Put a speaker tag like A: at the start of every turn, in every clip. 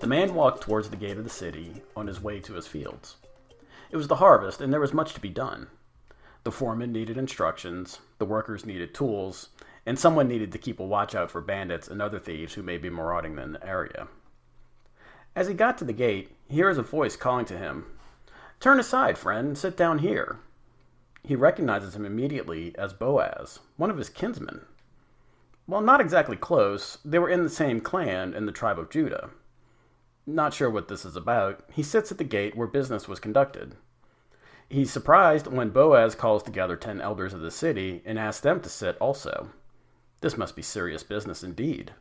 A: man walked towards the gate of the city on his way to his fields. It was the harvest, and there was much to be done. The foreman needed instructions, the workers needed tools, and someone needed to keep a watch out for bandits and other thieves who may be marauding in the area. As he got to the gate, he hears a voice calling to him, "Turn aside, friend, and sit down here." He recognizes him immediately as Boaz, one of his kinsmen. While not exactly close, they were in the same clan in the tribe of Judah. Not sure what this is about, he sits at the gate where business was conducted. He's surprised when Boaz calls together 10 elders of the city and asks them to sit also. This must be serious business indeed.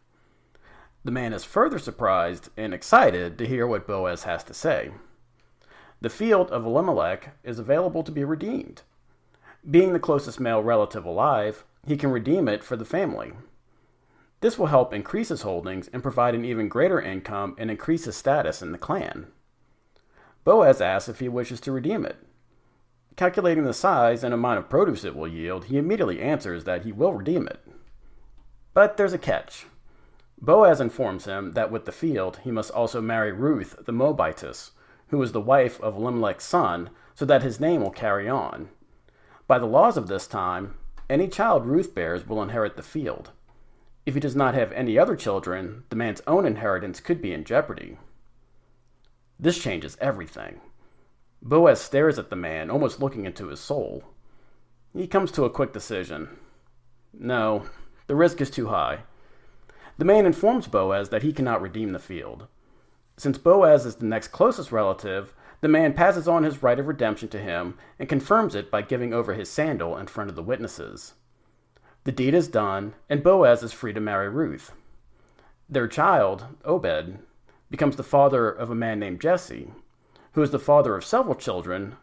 A: The man is further surprised and excited to hear what Boaz has to say. The field of Elimelech is available to be redeemed. Being the closest male relative alive, he can redeem it for the family. This will help increase his holdings and provide an even greater income and increase his status in the clan. Boaz asks if he wishes to redeem it. Calculating the size and amount of produce it will yield, he immediately answers that he will redeem it. But there's a catch. Boaz informs him that with the field, he must also marry Ruth the Moabitess, who is the wife of Elimelech's son, so that his name will carry on. By the laws of this time, any child Ruth bears will inherit the field. If he does not have any other children, the man's own inheritance could be in jeopardy. This changes everything. Boaz stares at the man, almost looking into his soul. He comes to a quick decision. No, the risk is too high. The man informs Boaz that he cannot redeem the field. Since Boaz is the next closest relative, the man passes on his right of redemption to him and confirms it by giving over his sandal in front of the witnesses. The deed is done, and Boaz is free to marry Ruth. Their child, Obed, becomes the father of a man named Jesse, who is the father of several children,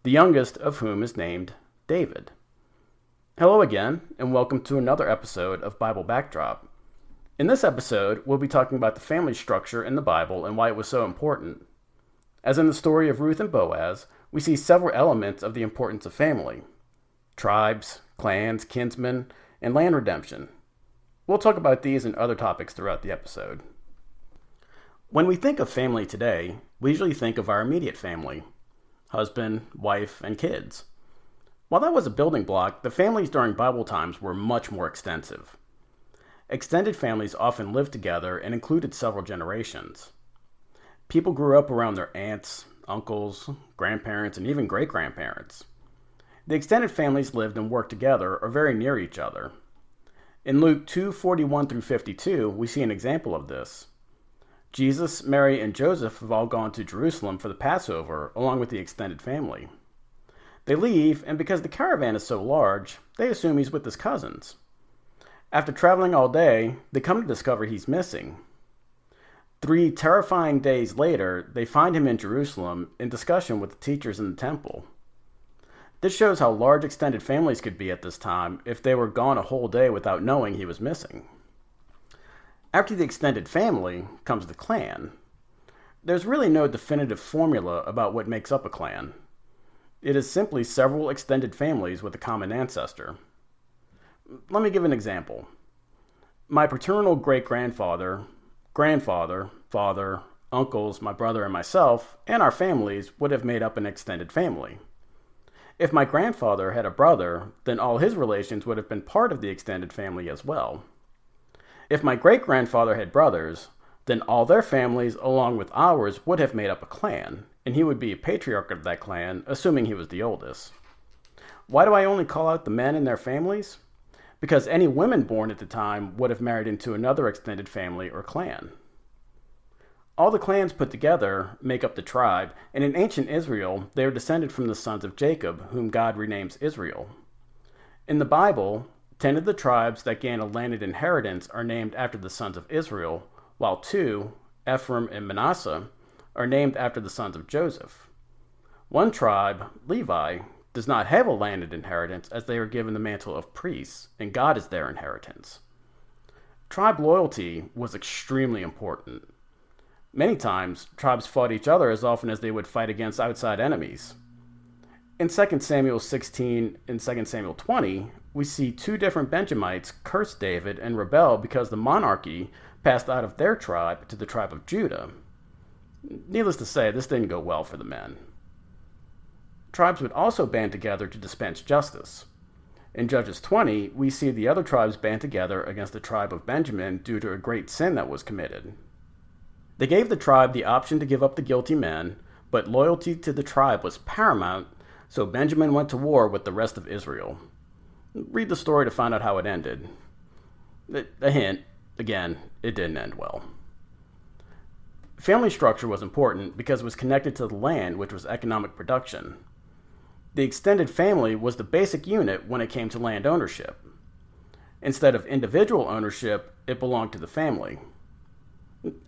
A: the youngest of whom is named David. Hello again, and welcome to another episode of Bible Backdrop. In this episode, we'll be talking about the family structure in the Bible and why it was so important. As in the story of Ruth and Boaz, we see several elements of the importance of family: tribes, clans, kinsmen, and land redemption. We'll talk about these and other topics throughout the episode. When we think of family today, we usually think of our immediate family: husband, wife, and kids. While that was a building block, the families during Bible times were much more extensive. Extended families often lived together and included several generations. People grew up around their aunts, uncles, grandparents, and even great-grandparents. The extended families lived and worked together or very near each other. In Luke 2:41 through 52, we see an example of this. Jesus, Mary, and Joseph have all gone to Jerusalem for the Passover, along with the extended family. They leave, and because the caravan is so large, they assume he's with his cousins. After traveling all day, they come to discover he's missing. 3 terrifying days later, they find him in Jerusalem in discussion with the teachers in the temple. This shows how large extended families could be at this time if they were gone a whole day without knowing he was missing. After the extended family comes the clan. There's really no definitive formula about what makes up a clan. It is simply several extended families with a common ancestor. Let me give an example. My paternal great-grandfather, grandfather, father, uncles, my brother, and myself, and our families would have made up an extended family. If my grandfather had a brother, then all his relations would have been part of the extended family as well. If my great-grandfather had brothers, then all their families, along with ours, would have made up a clan, and he would be a patriarch of that clan, assuming he was the oldest. Why do I only call out the men and their families? Because any women born at the time would have married into another extended family or clan. All the clans put together make up the tribe, and in ancient Israel, they are descended from the sons of Jacob, whom God renames Israel. In the Bible, 10 of the tribes that gain a landed inheritance are named after the sons of Israel, while 2, Ephraim and Manasseh, are named after the sons of Joseph. One tribe, Levi, does not have a landed inheritance as they are given the mantle of priests, and God is their inheritance. Tribe loyalty was extremely important. Many times, tribes fought each other as often as they would fight against outside enemies. In 2 Samuel 16 and 2 Samuel 20, we see 2 different Benjamites curse David and rebel because the monarchy passed out of their tribe to the tribe of Judah. Needless to say, this didn't go well for the men. Tribes would also band together to dispense justice. In Judges 20, we see the other tribes band together against the tribe of Benjamin due to a great sin that was committed. They gave the tribe the option to give up the guilty men, but loyalty to the tribe was paramount, so Benjamin went to war with the rest of Israel. Read the story to find out how it ended. A hint, again, it didn't end well. Family structure was important because it was connected to the land, which was economic production. The extended family was the basic unit when it came to land ownership. Instead of individual ownership, it belonged to the family.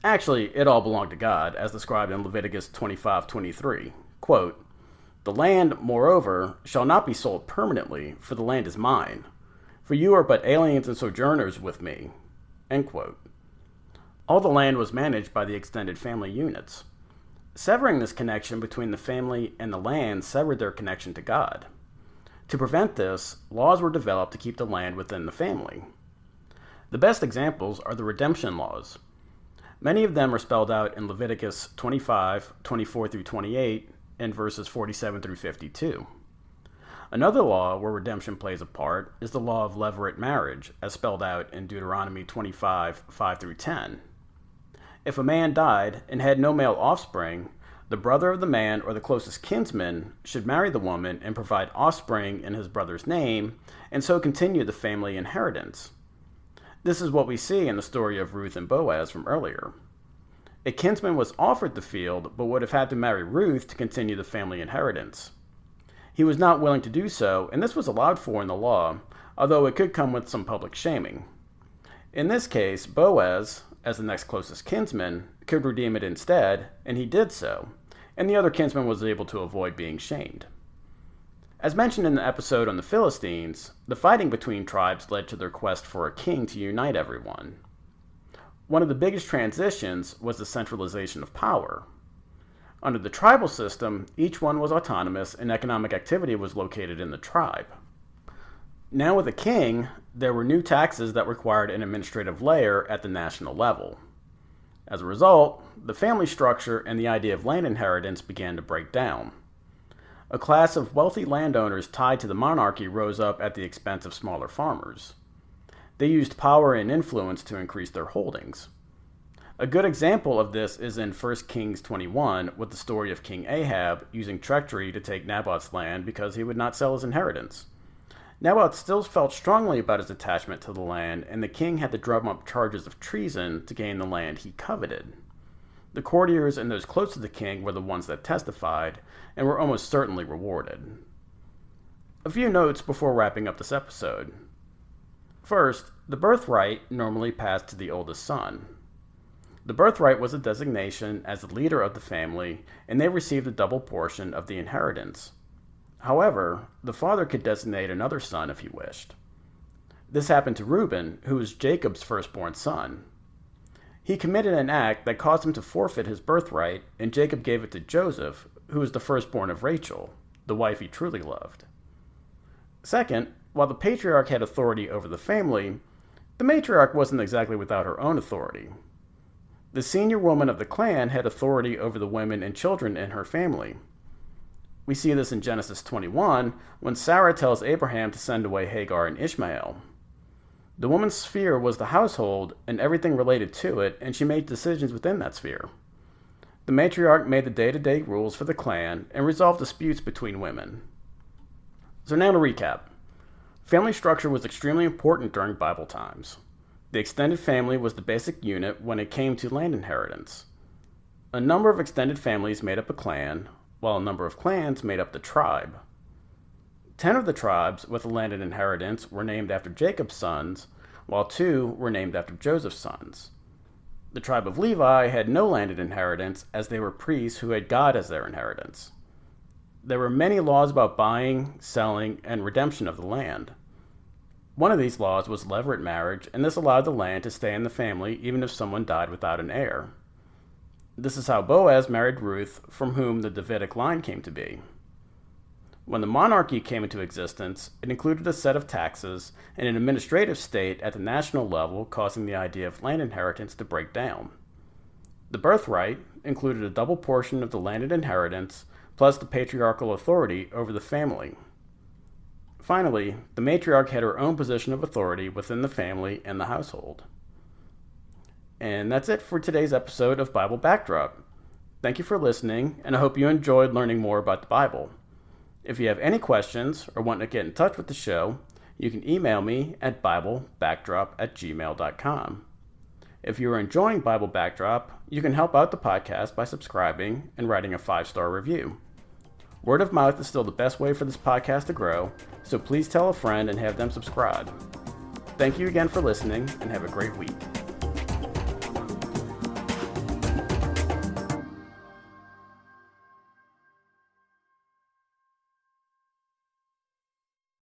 A: Actually, it all belonged to God, as described in Leviticus 25:23. Quote, "The land, moreover, shall not be sold permanently, for the land is mine. For you are but aliens and sojourners with me." End quote. All the land was managed by the extended family units. Severing this connection between the family and the land severed their connection to God. To prevent this, laws were developed to keep the land within the family. The best examples are the redemption laws. Many of them are spelled out in Leviticus 25:24 through 28, and verses 47 through 52. Another law where redemption plays a part is the law of levirate marriage, as spelled out in Deuteronomy 25:5 through 10. If a man died and had no male offspring, the brother of the man or the closest kinsman should marry the woman and provide offspring in his brother's name, and so continue the family inheritance. This is what we see in the story of Ruth and Boaz from earlier. A kinsman was offered the field, but would have had to marry Ruth to continue the family inheritance. He was not willing to do so, and this was allowed for in the law, although it could come with some public shaming. In this case, Boaz, as the next closest kinsman, could redeem it instead, and he did so, and the other kinsman was able to avoid being shamed. As mentioned in the episode on the Philistines, the fighting between tribes led to their quest for a king to unite everyone. One of the biggest transitions was the centralization of power. Under the tribal system, each one was autonomous and economic activity was located in the tribe. Now with a king, there were new taxes that required an administrative layer at the national level. As a result, the family structure and the idea of land inheritance began to break down. A class of wealthy landowners tied to the monarchy rose up at the expense of smaller farmers. They used power and influence to increase their holdings. A good example of this is in 1 Kings 21 with the story of King Ahab using treachery to take Naboth's land because he would not sell his inheritance. Naboth still felt strongly about his attachment to the land, and the king had to drum up charges of treason to gain the land he coveted. The courtiers and those close to the king were the ones that testified, and were almost certainly rewarded. A few notes before wrapping up this episode. First, the birthright normally passed to the oldest son. The birthright was a designation as the leader of the family, and they received a double portion of the inheritance. However, the father could designate another son if he wished. This happened to Reuben, who was Jacob's firstborn son. He committed an act that caused him to forfeit his birthright, and Jacob gave it to Joseph, who was the firstborn of Rachel, the wife he truly loved. Second, while the patriarch had authority over the family, the matriarch wasn't exactly without her own authority. The senior woman of the clan had authority over the women and children in her family. We see this in Genesis 21 when Sarah tells Abraham to send away Hagar and Ishmael. The woman's sphere was the household and everything related to it, and she made decisions within that sphere. The matriarch made the day-to-day rules for the clan and resolved disputes between women. So now to recap. Family structure was extremely important during Bible times. The extended family was the basic unit when it came to land inheritance. A number of extended families made up a clan, while a number of clans made up the tribe. 10 of the tribes with a landed inheritance were named after Jacob's sons, while 2 were named after Joseph's sons. The tribe of Levi had no landed inheritance, as they were priests who had God as their inheritance. There were many laws about buying, selling, and redemption of the land. One of these laws was levirate marriage, and this allowed the land to stay in the family even if someone died without an heir. This is how Boaz married Ruth, from whom the Davidic line came to be. When the monarchy came into existence, it included a set of taxes and an administrative state at the national level, causing the idea of land inheritance to break down. The birthright included a double portion of the landed inheritance, plus the patriarchal authority over the family. Finally, the matriarch had her own position of authority within the family and the household. And that's it for today's episode of Bible Backdrop. Thank you for listening, and I hope you enjoyed learning more about the Bible. If you have any questions or want to get in touch with the show, you can email me at biblebackdrop@gmail.com. If you are enjoying Bible Backdrop, you can help out the podcast by subscribing and writing a 5-star review. Word of mouth is still the best way for this podcast to grow, so please tell a friend and have them subscribe. Thank you again for listening, and have a great week.